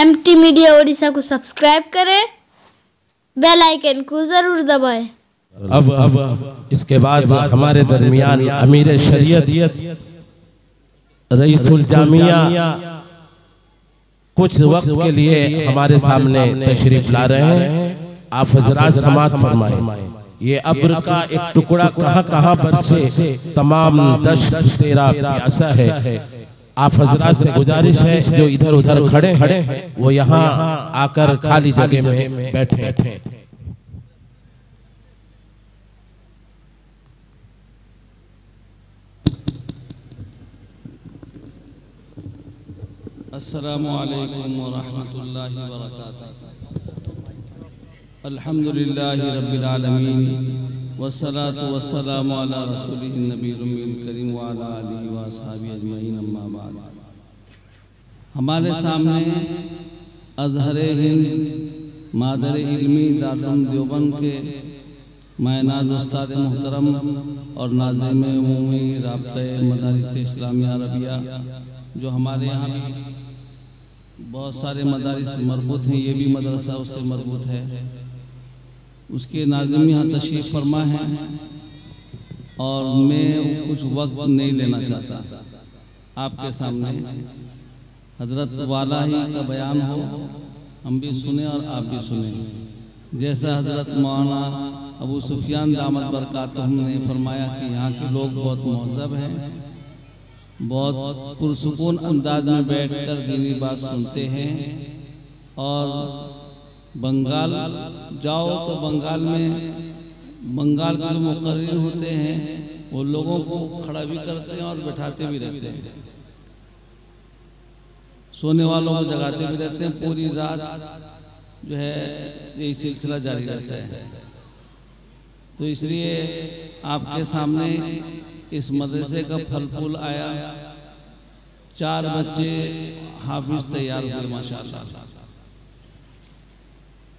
MT media Odisha को subscribe करें, bell icon को जरूर दबाएं। अब इसके बाद हमारे दरमियान अमीर शरीयत रईसुल जामिया कुछ वक्त के लिए हमारे सामने तशरीफ ला रहे हैं। आप हजरात समाअत फरमाएं। ये अब्र का एक टुकड़ा कहाँ कहाँ बरसे, तमाम दश्त तेरा प्यासा है। आप हजरात से गुजारिश है जो इधर उधर खड़े हैं वो यहाँ आकर खाली जगह में बैठे। अस्सलामु अलैकुम व रहमतुल्लाहि व बरकातुहू। अल्हम्दुलिल्लाहि रब्बिल आलमीन वस्सलातु वस्सलामु अला रसूलिहिन नबील उम्मील करीम व अला आलिहि व अस्हाबिहि अजमईन, अम्मा बाद। हमारे सामने अज़हरे हिंद मादर इल्मी दारुल देवबंद के मायनाज उस्ताद मुहतरम और नाज़िम उमूमी राब्ता मदारिस इस्लामिया अरबिया, जो हमारे यहाँ भी बहुत सारे मदारिस मरबूत हैं, ये भी मदरसा उससे मरबूत है, उसके नाज़िम यहाँ तशरीफ़ फरमा है। और मैं कुछ वक्त नहीं लेना चाहता, आपके सामने हजरत वाला ही का बयान हो, हम भी सुने और आप भी सुने। जैसा हजरत मौलाना अबू सुफियान दामद बरकातुहू ने फरमाया कि यहाँ के लोग बहुत महज़ब हैं, बहुत पुरसुकून अंदाज में बैठकर दीनी बात सुनते हैं। और बंगाल जाओ तो बंगाल के जो मुकर्रिर होते हैं वो लोगों को खड़ा भी करते हैं और बैठाते भी रहते हैं, सोने वालों को जगाते भी रहते हैं। पूरी रात जो है यही सिलसिला जारी रहता है। तो इसलिए आपके सामने इस मदरसे का फल फूल आया। 4 बच्चे हाफिज तैयार हुए माशाअल्लाह।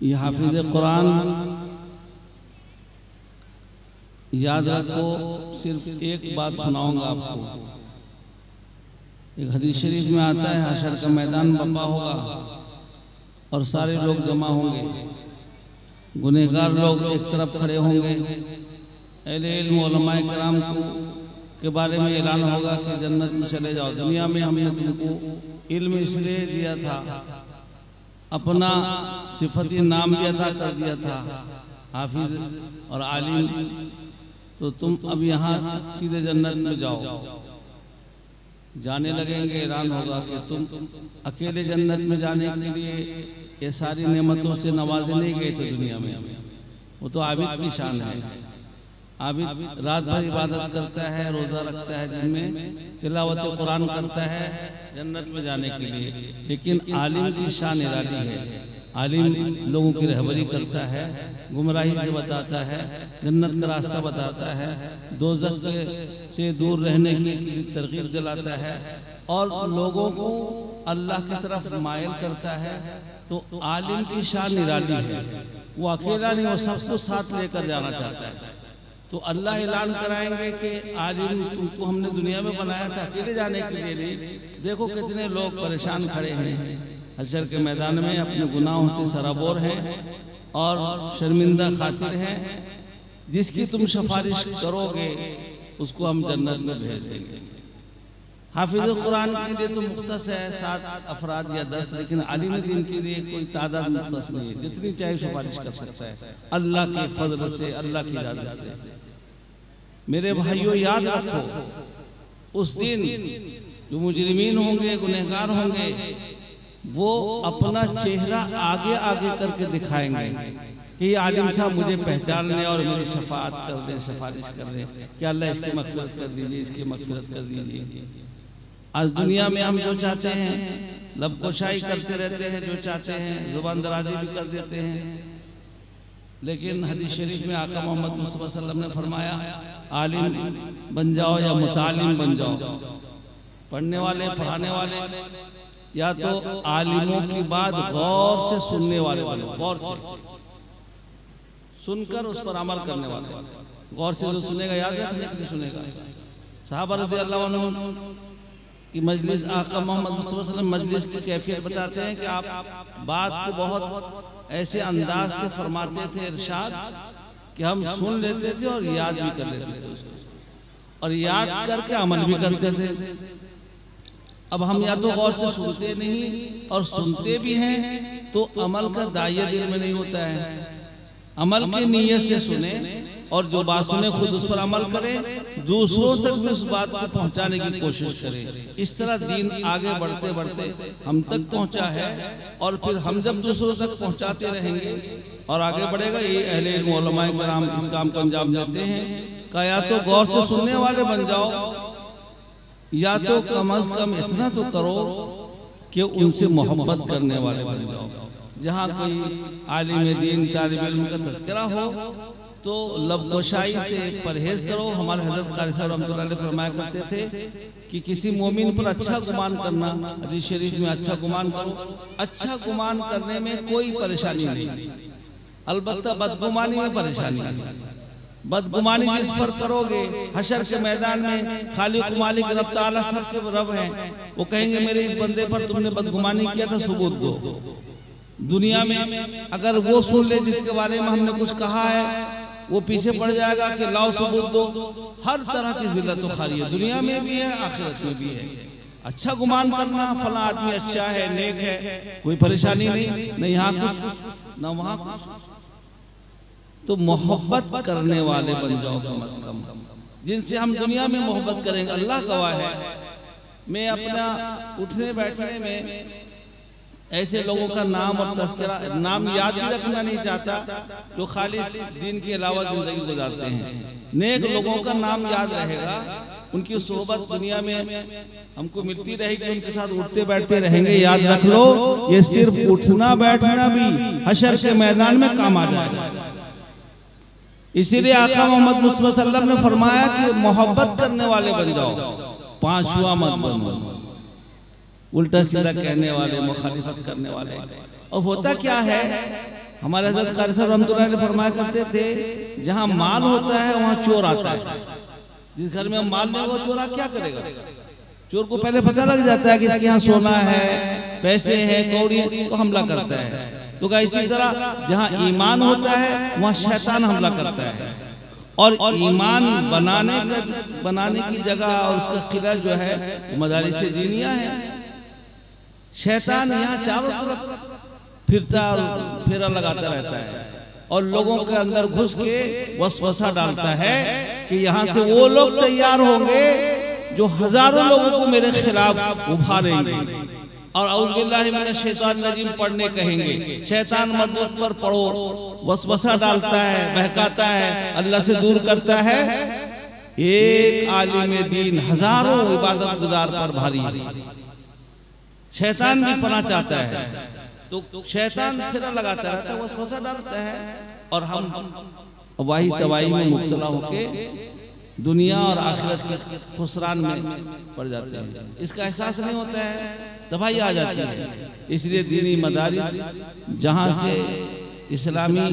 ये हाफिज कुरान, याद रखो, सिर्फ एक बात सुनाऊंगा आपको। एक हदीस शरीफ में आता है हशर का मैदान बंबा होगा और सारे लोग जमा होंगे, गुनहगार लोग एक तरफ खड़े होंगे, अहले इल्म उलमाए किराम के बारे में ऐलान होगा कि जन्नत में चले जाओ। दुनिया में हमने तुमको इल्म इसलिए दिया था, अपना सिफती नाम भी अता कर दिया था हाफिज और आलिम, तो तुम अब यहाँ सीधे जन्नत में जाओ। जाने लगेंगे, ऐलान होगा कि तुम अकेले जन्नत में जाने के लिए ये सारी नेमतों से नवाजे नहीं गए थे दुनिया में। वो तो आबिद की शान है। आबिद रात भर इबादत करता है, रोज़ा रखता है, दिन में तिलावत कुरान करता है जन्नत में जाने के लिए। लेकिन आलिम की शान निराली है। आलिम लोगों की रहबरी करता है, गुमराही से बताता है, जन्नत का रास्ता बताता है, दोज़ख से दूर रहने की तरगीब दिलाता है और लोगों को अल्लाह की तरफ मायल करता है। तो आलिम की शान निराली है। वो अकेला नहीं, वो सबको साथ लेकर जाना चाहता है। तो अल्लाह ऐलान कराएंगे कि आलिम तुमको हमने दुनिया में बनाया था अकेले जाने के लिए नहीं। देखो कितने लोग परेशान खड़े हैं हशर के मैदान में, अपने गुनाहों से सराबोर हैं और शर्मिंदा खातिर हैं। जिसकी तुम सिफारिश करोगे उसको हम जन्नत में भेज देंगे। हाफिज कुरान के लिए तो मुख्तस है 7 अफराद या 10, लेकिन आलिम दीन के लिए कोई तादाद मुख्तस नहीं है, जितनी चाहे सिफारिश कर सकता है अल्लाह के फजल से, अल्लाह की इजाजत से। मेरे भाइयों, याद रखो, उस दिन जो मुजरिमीन होंगे, गुनहगार होंगे, वो अपना चेहरा आगे आगे करके दिखाएंगे कि आलिम साहब मुझे पहचान लें और मेरी शफाअत कर दें, सिफारिश कर दें कि अल्लाह इसकी मग़फ़िरत कर दीजिए, इसकी मग़फ़िरत कर दीजिए। आज दुनिया में हम जो चाहते हैं लबकोशाई करते रहते हैं, जो चाहते हैं ज़ुबान दराज़ी भी कर देते हैं। लेकिन हदीस शरीफ में आका मोहम्मद मुस्तफ़ा सल्लल्लाहु अलैहि वसल्लम ने फरमाया, आलिम बन जाओ या मुतालिम बन जाओ, पढ़ने वाले, पढ़ाने वाले, या तो आलिमों की बात गौर से सुनने वाले बनो, गौर से सुनकर उस पर अमल करने वाले। गौर से जो सुनेगा याद रखने के लिए सुनेगा। सहाबा रज़ियल्लाहु अन्हुम कि मजलिस आका मोहम्मद मुस्तफा सल्लल्लाहु अलैहि वसल्लम मजलिस की कैफियत बताते हैं कि आप बात को बहुत ऐसे अंदाज से फरमाते थे इरशाद कि हम सुन लेते थे और याद भी कर लेते थे उसको, और याद करके अमल भी करते थे। अब हम या तो गौर से सुनते नहीं और सुनते भी हैं तो अमल का दायरा दिल में नहीं होता है। अमल की नीयत से सुने और जो बात सुने खुद उस पर अमल करें, दूसरों तक भी उस बात को पहुंचाने की कोशिश करें। इस तरह दीन आगे बढ़ते बढ़ते हम तक पहुंचा है, और फिर हम जब दूसरों तक पहुंचाते रहेंगे और आगे बढ़ेगा, ये अहले इल्म उलमाए किराम इस काम को अंजाम देते हैं। का या तो गौर से सुनने वाले बन जाओ, या तो कम अज कम इतना तो करो कि उनसे मोहब्बत करने वाले बन जाओ। जहाँ कोई आलिम दीन तालिब इल्म का तज़किरा हो तो लबगोशाई से परहेज करो। हमारे हज़रत कारी साहब रहमतुल्लाह अलैह फरमाया करते थे कि किसी मोमिन पर अच्छा गुमान करना, हदीस शरीफ में अच्छा गुमान करो। अच्छा गुमान करने में कोई परेशानी नहीं, अलबत्ता बदगुमानी में परेशानी है। बदगुमानी जिस पर करोगे, हशर के मैदान में खालिक मालिक रब ताला सबके रब हैं, वो कहेंगे मेरे इस बंदे पर तुमने बदगुमानी किया था, सबूत दो। दुनिया में अगर वो सुन ले जिसके बारे में हमने कुछ कहा है, वो पीछे पड़ जाएगा कि लाओ सबूत दो। हर तरह की जिल्लत तो खाली है, दुनिया में भी है आखिरत में भी है। अच्छा गुमान करना, फला आदमी अच्छा है, नेक है, कोई परेशानी नहीं, न यहाँ कुछ न वहाँ कुछ। तो मोहब्बत करने वाले बन जाओ कम अज कम, जिनसे हम दुनिया में मोहब्बत करेंगे। अल्लाह गवाह है, मैं अपना उठने बैठने में ऐसे लोगों का नाम और तज़किरा, नाम याद भी रखना नहीं चाहता जो खाली दीन के अलावा जिंदगी गुजारते हैं। नेक लोगों का नाम याद रहेगा, उनकी सोहबत दुनिया में हमको मिलती रहेगी, उनके साथ उठते बैठते रहेंगे। याद रख लो, ये सिर्फ उठना बैठना भी हशर के मैदान में काम आ जाएगा। इसीलिए आका मोहम्मद मुस्तफा सल्लल्लाहु अलैहि वसल्लम ने फरमाया कि मोहब्बत करने वाले बन जाओ, पांचवा मत बनो, उल्टा सीधा कहने वाले, मुखालिफत करने वाले। और होता क्या है, हमारे हज़रत कारी साहब रहमतुल्लाह अलैह फरमाया करते थे, जहाँ माल होता है वहाँ चोर आता है। जिस घर में माल नहीं होगा, चोर क्या करेगा? चोर को पहले पता लग जाता है कि इसके यहाँ सोना है, पैसे है, कौड़ी है, तो हमला करता है। तो क्या इसी तरह जहाँ ईमान होता है वहाँ शैतान हमला करता है। और ईमान बनाने की जगह और उसका किला जो है मदारिस दीनिया है। शैतान यहाँ चारों तरफ फिरता और फेरा लगाता रहता है और लोगों के अंदर घुस के वसवसा डालता है कि यहाँ से वो लोग तैयार होंगे जो हजारों लोगों को मेरे खिलाफ उभारेंगे और औज़ बिल्लाहि मिनश शैतानिर रजीम पढ़ने कहेंगे। शैतान मदद पर पढ़ो, वसवसा डालता है, बहकाता है, अल्लाह से दूर करता है। एक आलिम दीन हजारों इबादत गुजार पर भारी है। शैतान भी पना चाहता है तो शैतान फेरा लगाता रहता है, वसवसा डालता है और हम वाही तबाही में मुब्तला होके दुनिया और आखिरत के खुसरान में पड़ जाते हैं। इसका एहसास नहीं होता है, तबाही आ जाती है। इसलिए दीनी मदारिस जहाँ से इस्लामी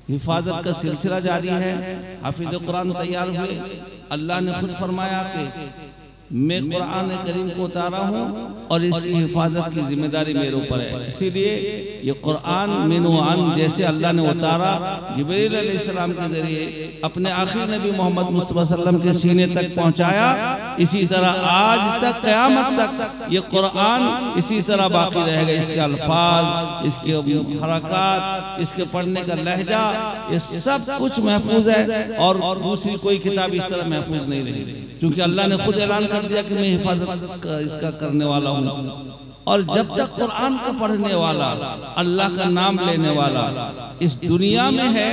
हिफाजत का सिलसिला जारी है, हाफिज कुरान तैयार हुए। अल्लाह ने खुद फरमाया कि मैं कुरान करीम को उतारा हूँ और इसकी हिफाजत की जिम्मेदारी मेरे ऊपर है। इसीलिए ये कुरान मिनवान जैसे अल्लाह ने उतारा जिब्रील अलैहिस्सलाम के जरिए अपने आखिरी नबी मोहम्मद मुस्तफा सल्लल्लाहु अलैहि वसल्लम के सीने तक पहुँचाया, इसी तरह आज तक क़यामत तक ये कुरान इसी तरह बाकी रहेगा। इसके अल्फाज, इसके हरकत, इसके पढ़ने का लहजा, ये सब कुछ महफूज है और दूसरी कोई किताब इस तरह महफूज नहीं रही, क्योंकि अल्लाह ने खुद ऐलान कर दिया कि मैं हिफाजत इसका करने वाला हूँ। और जब तक कुरान का पढ़ने वाला, अल्लाह का नाम लेने वाला इस दुनिया में है,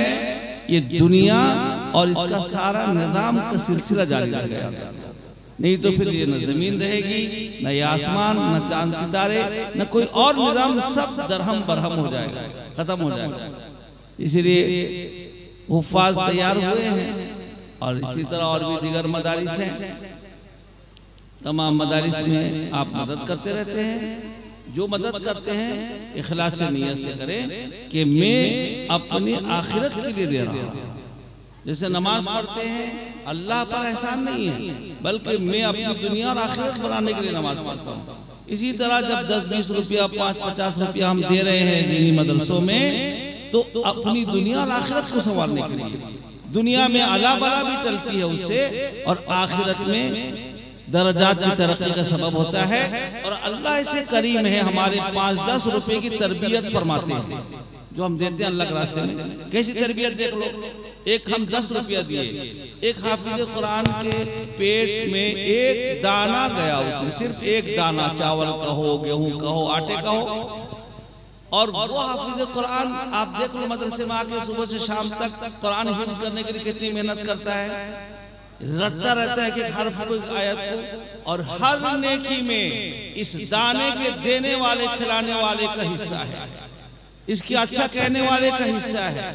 ये दुनिया और इसका सारा निजाम का सिलसिला जारी रहेगा। नहीं तो फिर ये न जमीन रहेगी, न ये आसमान, न चांद सितारे, न कोई और निजाम, सब दरहम बरहम हो जाएगा, खत्म हो जाएगा। इसलिए हुफ्फाज तैयार हुए हैं और इसी तरह और भी दीगर मदारिस हैं। तमाम मदारिस में आप मदद करते रहते हैं। जो मदद करते हैं इखलास से नियत से करें कि मैं अपनी आखिरत के लिए दे रहा हूँ। जैसे नमाज पढ़ते हैं अल्लाह पर एहसान नहीं है, बल्कि मैं अपनी दुनिया और आखिरत बनाने के लिए नमाज पढ़ता हूँ। इसी तरह जब 10-20 रुपया 5-50 रुपया हम दे रहे हैं दीनी मदरसों में, तो अपनी दुनिया और आखिरत को संवारने के लिए। दुनिया में अला बला भी टलती है उससे, और आखिरत में दर्जात की तरक्की का सबब होता है। और अल्लाह ऐसे करीम है, हमारे 5-10 रुपए की तरबियत फरमाते हैं जो हम देते हैं अल्लाह के रास्ते में। कैसी तरबियत देख लो, एक हम 10 रुपया दिए, एक हाफिज कुरान के पेट में एक दाना गया, उसमें सिर्फ एक दाना, चावल का हो, गेहूं का हो, आटे का हो, और वो हाफिज कुरान आप देख लो मदरसे में आके सुबह से शाम तक कुरान हिफ्ज़ करने के लिए कितनी मेहनत करता है, रटता रहता है कि हर आयत को, और हर नेकी में इस दाने के देने वाले खिलाने वाले का हिस्सा है, इसके अच्छा कहने वाले का हिस्सा है,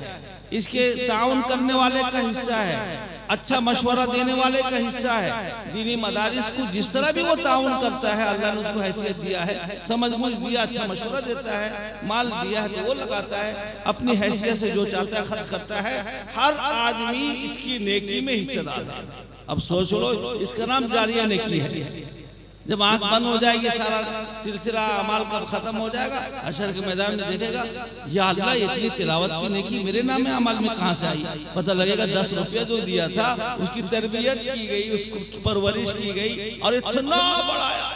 इसके ताउन करने वाले का हिस्सा है, अच्छा मशवरा देने वाले का हिस्सा है। दीनी मदारिस को जिस तरह भी वो ताउन करता है, अल्लाह ने उसको हैसियत दिया है, समझ बुझ दिया, अच्छा मशवरा देता है, माल दिया है तो वो लगाता है, अपनी हैसियत से जो चाहता है खर्च करता है। हर आदमी इसकी नेकी में हिस्सेदार है। अब सोच लो, इसका नाम जारिया नेकी है। जब आंख बंद हो जाएगी, सारा सिलसिला अमाल कब खत्म हो जाएगा, हशर के मैदान में देखेगा, या अल्लाह इतनी तिलावत की नेकी मेरे नाम में अमल में कहाँ से आई। पता लगेगा 10 रुपया जो दिया था उसकी तरबियत की गई, उसकी परवरिश की गई, और इतना बढ़ाया।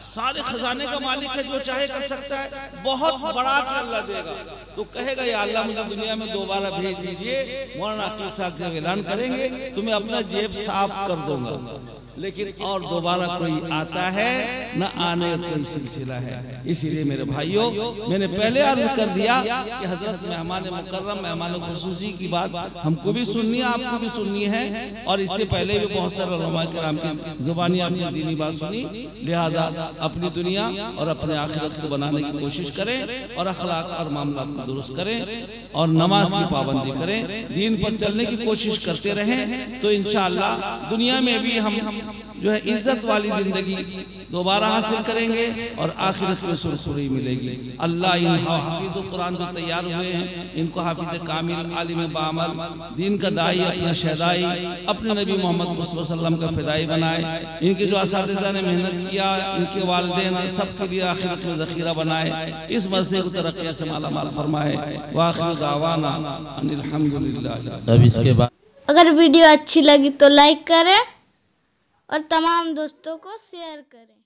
सारे खजाने का मालिक है, जो चाहे कर सकता है, बहुत बड़ा के अल्लाह देगा। तो कहेगा या अल्लाह मुझे दुनिया में दोबारा भेज दीजिए, मौलाना अकील साहब जब ऐलान करेंगे तुम्हें अपना जेब साफ कर दूंगा। लेकिन और दोबारा कोई आता है न आने का कोई सिलसिला है। इसीलिए मेरे भाइयों, मैंने पहले अर्ज कर दिया कि हजरत मेहमान मुकर्रम, मेहमान खुसूसी की बात हमको भी सुननी है, आपको भी सुननी है, और इससे पहले भी बहुत सारे उलमा किराम की जुबानी आपने दीनी बात सुनी। लिहाजा अपनी दुनिया और अपने आखिरत को बनाने की कोशिश करें, और अखलाक और मामलात को दुरुस्त करें, और नमाज की पाबंदी करें, दीन पर चलने की कोशिश करते रहें। तो इंशाअल्लाह दुनिया में भी हम जो है इज्जत वाली जिंदगी दोबारा हासिल करेंगे, और आखिरत में सुरसुरी मिलेगी। अल्लाह इन हाफिज़ कुरान जो तैयार हुए हैं, इनको हाफिज़ कामिल, आलिम बामल, दीन का दाई, अपना शहदाई, अपने नबी मोहम्मद मुस्तफ़ा सल्लल्लाहु अलैहि वसल्लम का फ़िदाई बनाए। इनके जो असातिज़ा ने मेहनत किया, इनके वालिदैन, सबके लिए आखिरत में ज़ख़ीरा बनाए। इस मसले को तरक्की से माला माल फरमाए। वाखिर दावाना अनिल हम्दुलिल्लाह। अब इसके बाद अगर वीडियो अच्छी लगी तो लाइक करें और तमाम दोस्तों को शेयर करें।